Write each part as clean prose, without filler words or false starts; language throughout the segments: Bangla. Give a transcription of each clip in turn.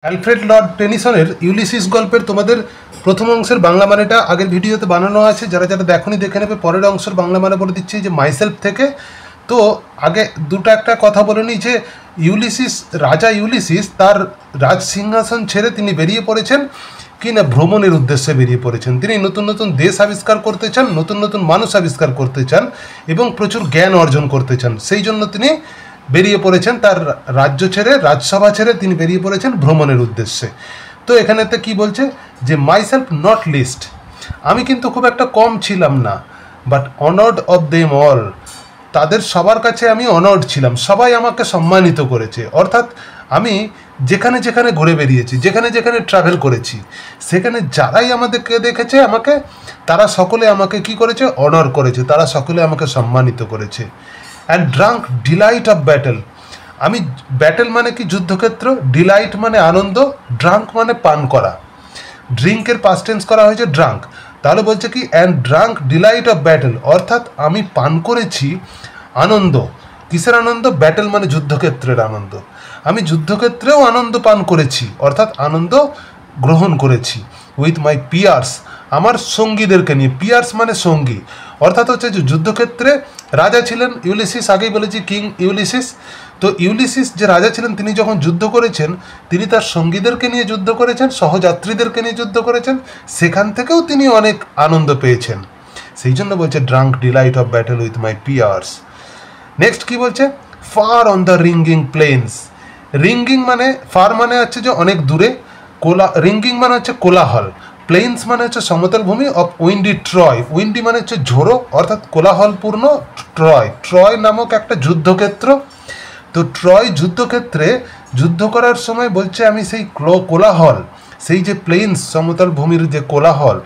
অ্যালফ্রেড লর্ড টেনিসনের ইউলিসিস গল্পের তোমাদের প্রথম অংশের বাংলা মানেটা আগের ভিডিওতে বানানো আছে, যারা যারা দেখোনি দেখে নেবে। পরের অংশের বাংলা মানে বলে দিচ্ছি যে মাইসেলফ থেকে। তো আগে একটা কথা বলে নিই যে ইউলিসিস, রাজা ইউলিসিস তার রাজ সিংহাসন ছেড়ে তিনি বেরিয়ে পড়েছেন কি না ভ্রমণের উদ্দেশ্যে বেরিয়ে পড়েছেন। তিনি নতুন নতুন দেশ আবিষ্কার করতে চান, নতুন নতুন মানুষ আবিষ্কার করতে চান এবং প্রচুর জ্ঞান অর্জন করতে চান। সেই জন্য তিনি বেরিয়ে পড়েছেন, তার রাজ্য ছেড়ে, রাজসভা ছেড়ে তিনি বেরিয়ে পড়েছেন ভ্রমণের উদ্দেশ্যে। তো এখানেতে কি বলছে যে মাইসেলফ নট লিস্ট, আমি কিন্তু খুব একটা কম ছিলাম না, but honoured of them all, তাদের সবার কাছে আমি অনার্ড ছিলাম, সবাই আমাকে সম্মানিত করেছে। অর্থাৎ আমি যেখানে যেখানে ঘুরে বেরিয়েছি, যেখানে যেখানে ট্রাভেল করেছি, সেখানে যারাই আমাদেরকে দেখেছে আমাকে, তারা সকলে আমাকে কি করেছে, অনার করেছে, তারা সকলে আমাকে সম্মানিত করেছে। And drunk delight of battle, আমি ব্যাটেল মানে কি যুদ্ধক্ষেত্র, ডিলাইট মানে আনন্দ, ড্রাঙ্ক মানে পান করা, ড্রিঙ্কের পাস্ট টেন্স করা হয়েছে ড্রাঙ্ক। তাহলে বলছে কি and drunk delight of battle, অর্থাৎ আমি পান করেছি আনন্দ। কিসের আনন্দ? ব্যাটেল মানে যুদ্ধক্ষেত্রের আনন্দ। আমি যুদ্ধক্ষেত্রেও আনন্দ পান করেছি, অর্থাৎ আনন্দ গ্রহণ করেছি। উইথ মাই পিয়ার্স, আমার সঙ্গীদেরকে নিয়ে, পিয়ার্স মানে সঙ্গী, অর্থাৎ হচ্ছে যে যুদ্ধক্ষেত্রে রাজা ছিলেন ইউলিসিস, আগেই বলেছি কিং ইউলিসিস। তো ইউলিসিস যে রাজা ছিলেন, তিনি যখন যুদ্ধ করেছেন, তিনি তার সঙ্গীদেরকে নিয়ে যুদ্ধ করেছেন, সহযাত্রীদেরকে নিয়ে যুদ্ধ করেছেন, সেখান থেকেও তিনি অনেক আনন্দ পেয়েছেন। সেই জন্য বলছে drunk delight of battle with my peers. Next কি বলছে, far on the ringing plains, ringing মানে ফার মানে হচ্ছে যে অনেক দূরে, রিঙ্গিং মানে হচ্ছে কোলাহল, প্লেন্স মানে হচ্ছে সমতল ভূমি, অফ উইন্ডি ট্রয়, উইন্ডি মানে হচ্ছে ঝোড়ো, অর্থাৎ কোলাহলপূর্ণ ট্রয়, ট্রয় নামক একটা যুদ্ধক্ষেত্র। তো ট্রয় যুদ্ধক্ষেত্রে যুদ্ধ করার সময় বলছে আমি সেই কোলাহল, সেই যে প্লেন্স সমতল ভূমির যে কোলাহল,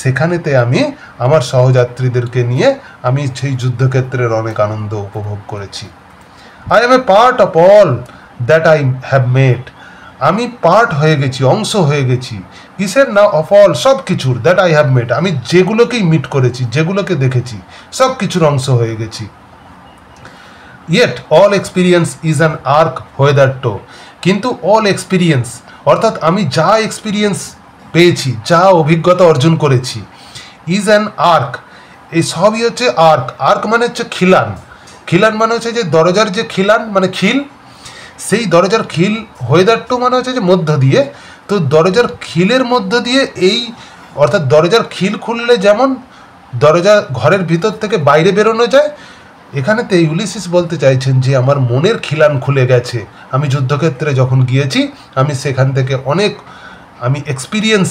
সেখানেতে আমি আমার সহযাত্রীদেরকে নিয়ে আমি সেই যুদ্ধক্ষেত্রের অনেক আনন্দ উপভোগ করেছি। I M A part of all that I have made, আমি পার্ট হয়ে গেছি, অংশ হয়ে গেছি, কিসের না, অফ অল, সব কিছুর, দ্যাট আই হ্যাভ মেড, আমি যেগুলোকেই মিট করেছি, যেগুলোকে দেখেছি, সব কিছুর অংশ হয়ে গেছি। Yet all experience is an arch হোয়েদার টো, কিন্তু অল এক্সপিরিয়েন্স অর্থাৎ আমি যা এক্সপিরিয়েন্স পেয়েছি, যা অভিজ্ঞতা অর্জন করেছি, ইজ অ্যান আর্ক, এই সবই হচ্ছে আর্ক। আর্ক মানে হচ্ছে খিলান, খিলান মানে হচ্ছে যে দরজার যে খিলান মানে খিল, সেই দরজার খিল, হোয়েদার টু মানে হচ্ছে যে মধ্য দিয়ে, তো দরজার খিলের মধ্য দিয়ে এই, অর্থাৎ দরজার খিল খুললে যেমন দরজা ঘরের ভিতর থেকে বাইরে বেরোনো যায়, এখানেতে ইউলিসিস বলতে চাইছেন যে আমার মনের খিলান খুলে গেছে, আমি যুদ্ধক্ষেত্রে যখন গিয়েছি, আমি সেখান থেকে অনেক আমি এক্সপিরিয়েন্স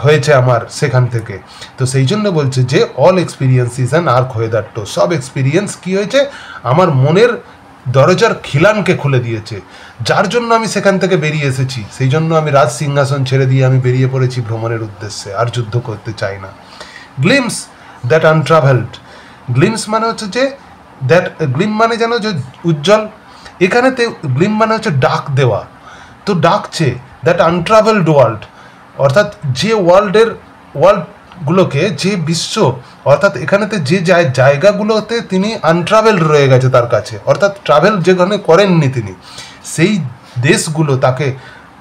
হয়েছে আমার সেখান থেকে। তো সেই জন্য বলছে যে all experience is an arch হোয়েদার টো, সব এক্সপিরিয়েন্স কী হয়েছে, আমার মনের দরজার খিলানকে খুলে দিয়েছে, যার জন্য আমি সেখান থেকে বেরিয়ে এসেছি। সেই জন্য আমি রাজ সিংহাসন ছেড়ে দিয়ে আমি বেরিয়ে পড়েছি ভ্রমণের উদ্দেশ্যে, আর যুদ্ধ করতে চাই না। গ্লিমস দ্যাট আনট্রাভেলড, গ্লিমস মানে হচ্ছে যে দ্যাট, গ্লিম মানে যেন যে উজ্জ্বল, এখানেতে গ্লিম মানে হচ্ছে ডাক দেওয়া, তো ডাকছে দ্যাট আনট্রাভেলড ওয়ার্ল্ড, অর্থাৎ যে ওয়ার্ল্ডগুলোকে, যে বিশ্ব, অর্থাৎ এখানেতে যে জায়গাগুলোতে তিনি আনট্রাভেলড রয়ে গেছে তার কাছে, অর্থাৎ ট্রাভেল যেখানে করেননি তিনি, সেই দেশগুলো তাকে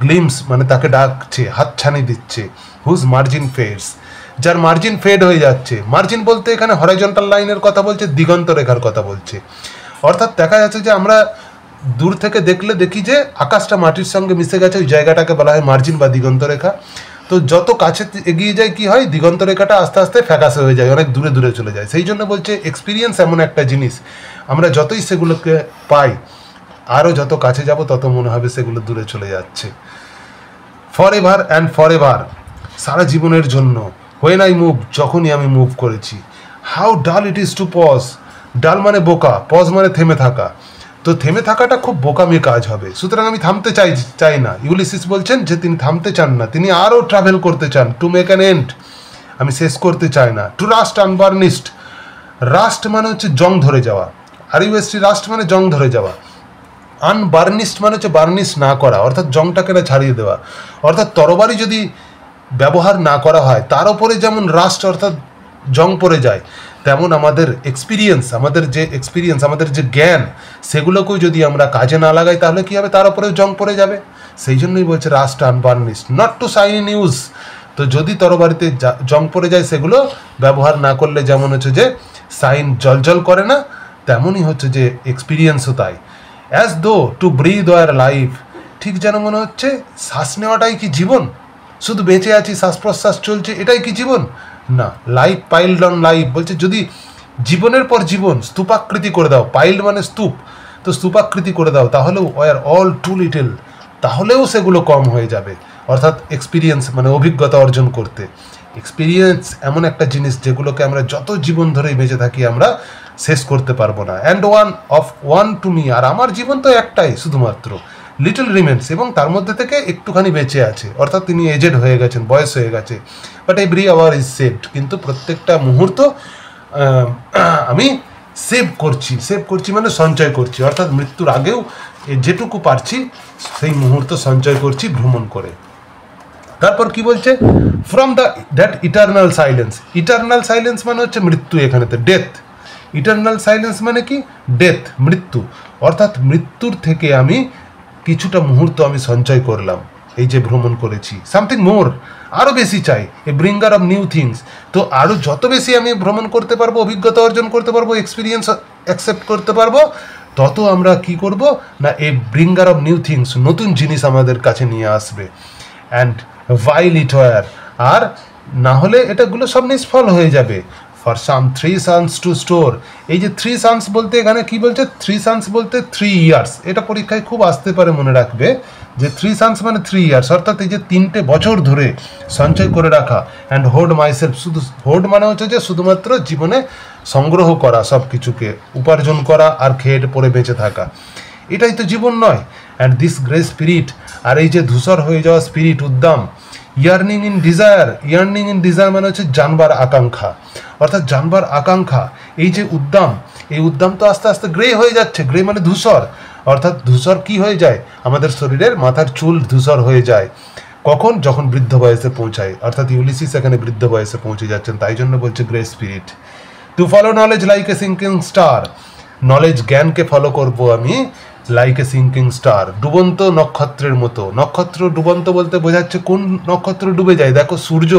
গ্লিমস মানে তাকে ডাকছে, হাতছানি দিচ্ছে। হুজ মার্জিন ফেডস, যার মার্জিন ফেড হয়ে যাচ্ছে, মার্জিন বলতে এখানে হরাইজন্টাল লাইনের কথা বলছে, দিগন্ত রেখার কথা বলছে। অর্থাৎ দেখা যাচ্ছে যে আমরা দূর থেকে দেখলে দেখি যে আকাশটা মাটির সঙ্গে মিশে গেছে, ওই জায়গাটাকে বলা হয় মার্জিন বা দিগন্ত রেখা। তো যত কাছে এগিয়ে যায় কি হয়, দিগন্ত রেখাটা আস্তে আস্তে ফ্যাকাশে হয়ে যায়, অনেক দূরে দূরে চলে যায়। সেই জন্য বলছে এক্সপিরিয়েন্স এমন একটা জিনিস, আমরা যতই সেগুলোকে পাই, আরও যত কাছে যাব তত মনে হবে সেগুলো দূরে চলে যাচ্ছে। Forever and forever, সারা জীবনের জন্য। হোয়েন আই মুভ, যখনই আমি মুভ করেছি। হাউ ডাল ইট ইজ টু পজ, ডাল মানে বোকা, পজ মানে থেমে থাকা, তো থেমে থাকাটা খুব বোকামি কাজ হবে, সুতরাং আমি থামতে চাই না। ইউলিসিস বলছেন যে তিনি থামতে চান না, তিনি আরও ট্রাভেল করতে চান। টু মেক অ্যান এন্ড, আমি শেষ করতে চাই না। টু রাস্ট আনবার্নিশড, রাস্ট মানে হচ্ছে জং ধরে যাওয়া, আর ইউএসটি রাস্ট মানে জং ধরে যাওয়া, আনবার্নিশড মানে হচ্ছে বার্নিশ না করা, অর্থাৎ জংটাকে না ছাড়িয়ে দেওয়া। অর্থাৎ তরবারি যদি ব্যবহার না করা হয়, তার উপরে যেমন রাস্ট অর্থাৎ জং পড়ে যায়, তেমন আমাদের এক্সপিরিয়েন্স, আমাদের যে জ্ঞান, সেগুলোকেও যদি আমরা কাজে না লাগাই, তাহলে কী হবে, তার উপরেও জং পড়ে যাবে। সেই জন্যই বলছে rust unburnished, not to shine use. তো যদি তরবারিতে জং পড়ে যায় সেগুলো ব্যবহার না করলে যেমন হচ্ছে যে সাইন জলজল করে না, তেমনই হচ্ছে যে এক্সপিরিয়েন্সও তাই। As though two breathe war life, ঠিক যেন মনে হচ্ছে শ্বাস নেওয়াটাই কি জীবন, শুধু বেঁচে আছি শ্বাস প্রশ্বাস চলছে এটাই কি জীবন? না, লাইফ পাইলড অন লাইফ বলছে যদি জীবনের পর জীবন স্তূপাকৃতি করে দাও, পাইল্ড মানে স্তূপ, তো স্তূপাকৃতি করে দাও, তাহলেও ওয়ার অল টু লিটল, তাহলেও সেগুলো কম হয়ে যাবে। অর্থাৎ এক্সপিরিয়েন্স মানে অভিজ্ঞতা অর্জন করতে। এক্সপিরিয়েন্স এমন একটা জিনিস যেগুলোকে আমরা যত জীবন ধরেই বেঁচে থাকি আমরা শেষ করতে পারবো না। অ্যান্ড ওয়ান টু মি, আর আমার জীবন তো একটাই শুধুমাত্র, লিটল রিমেন্স, এবং তার মধ্যে থেকে একটুখানি বেঁচে আছে, অর্থাৎ তিনি এজেড হয়ে গেছেন, বয়স হয়ে গেছে। But every hour is saved, কিন্তু প্রত্যেকটা মুহূর্ত আমি সেভ করছি মানে সঞ্চয় করছি, অর্থাৎ মৃত্যুর আগেও যেটুকু পারছি সেই মুহূর্ত সঞ্চয় করছি ভ্রমণ করে। তারপর কি বলছে, from that eternal silence, eternal silence মানে হচ্ছে মৃত্যু, এখানেতে ডেথ, ইটারনাল সাইলেন্স মানে কি ডেথ, মৃত্যু, অর্থাৎ মৃত্যুর থেকে আমি কিছুটা মুহূর্ত আমি সঞ্চয় করলাম এই যে ভ্রমণ করেছি। সামথিং মোর, আরও বেশি চাই, এ ব্রিঙ্গার অফ নিউ থিংস। তো আরও যত বেশি আমি ভ্রমণ করতে পারবো, অভিজ্ঞতা অর্জন করতে পারবো, এক্সপিরিয়েন্স অ্যাকসেপ্ট করতে পারবো, তত আমরা কি করব না এ ব্রিঙ্গার অফ নিউ থিংস, নতুন জিনিস আমাদের কাছে নিয়ে আসবে। অ্যান্ড ভাইল ইট ওয়ার, আর না হলে এটাগুলো সব নিষ্ফল হয়ে যাবে। For some 3 sons two store, এই যে 3 sons বলতে এখানে কি বলছে, 3 sons বলতে 3 years, এটা পরীক্ষায় খুব আসতে পারে, মনে রাখবে যে 3 sons মানে 3 years, অর্থাৎ এই যে 3টে বছর ধরে সঞ্চয় করে রাখা। অ্যান্ড হোড মাইসেলফ, শুধু হোড মানে হচ্ছে যে শুধুমাত্র জীবনে সংগ্রহ করা, সব কিছুকে উপার্জন করা আর খেয়ে পরে বেঁচে থাকা, এটাই তো জীবন নয়। অ্যান্ড দিস গ্রে স্পিরিট, আর এই যে ধূসর হয়ে যাওয়া স্পিরিট, উদ্দাম, ইয়ার্নিং ইন ডিজায়ার মানে হচ্ছে জানবার আকাঙ্ক্ষা, অর্থাৎ জানবার আকাঙ্ক্ষা, এই যে উদ্দাম, এই উদ্দাম তো আস্তে আস্তে গ্রে হয়ে যাচ্ছে, গ্রে মানে ধূসর, অর্থাৎ ধূসর কি হয়ে যায়, আমাদের শরীরের মাথার চুল ধূসর হয়ে যায়, কখন, যখন বৃদ্ধ বয়সে পৌঁছায়, অর্থাৎ ইউলিসিস এখানে বৃদ্ধ বয়সে পৌঁছে যাচ্ছেন, তাই জন্য বলছে grey spirit. To follow knowledge like a sinking star, knowledge জ্ঞানকে ফলো করব আমি লাইক এ সিঙ্কিং স্টার, ডুবন্ত নক্ষত্রের মতো। নক্ষত্র ডুবন্ত বলতে বোঝাচ্ছে কোন নক্ষত্র ডুবে যায়, দেখো সূর্য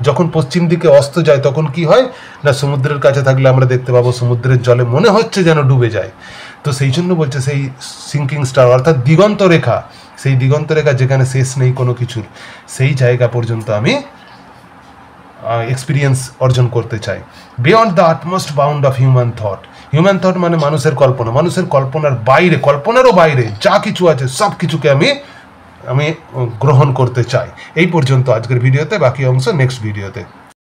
যখন পশ্চিম দিকে অস্ত যায় তখন কি হয় না, সমুদ্রের কাছে থাকলে আমরা দেখতে পাবো সমুদ্রের জলে মনে হচ্ছে যেন ডুবে যায়। তো সেই জন্য বলছে সেই সিঙ্কিং স্টার, অর্থাৎ দিগন্ত রেখা, সেই দিগন্ত রেখা যেখানে শেষ নেই কোনো কিছুর, সেই জায়গা পর্যন্ত আমি এক্সপিরিয়েন্স অর্জন করতে চাই। Beyond the utmost bound of human thought, human thought মানে মানুষের কল্পনা, মানুষের কল্পনার বাইরে, কল্পনারও বাইরে যা কিছু আছে সব কিছুকে আমি গ্রহণ করতে চাই। এই পর্যন্ত আজকের ভিডিওতে, বাকি অংশ নেক্সট ভিডিওতে।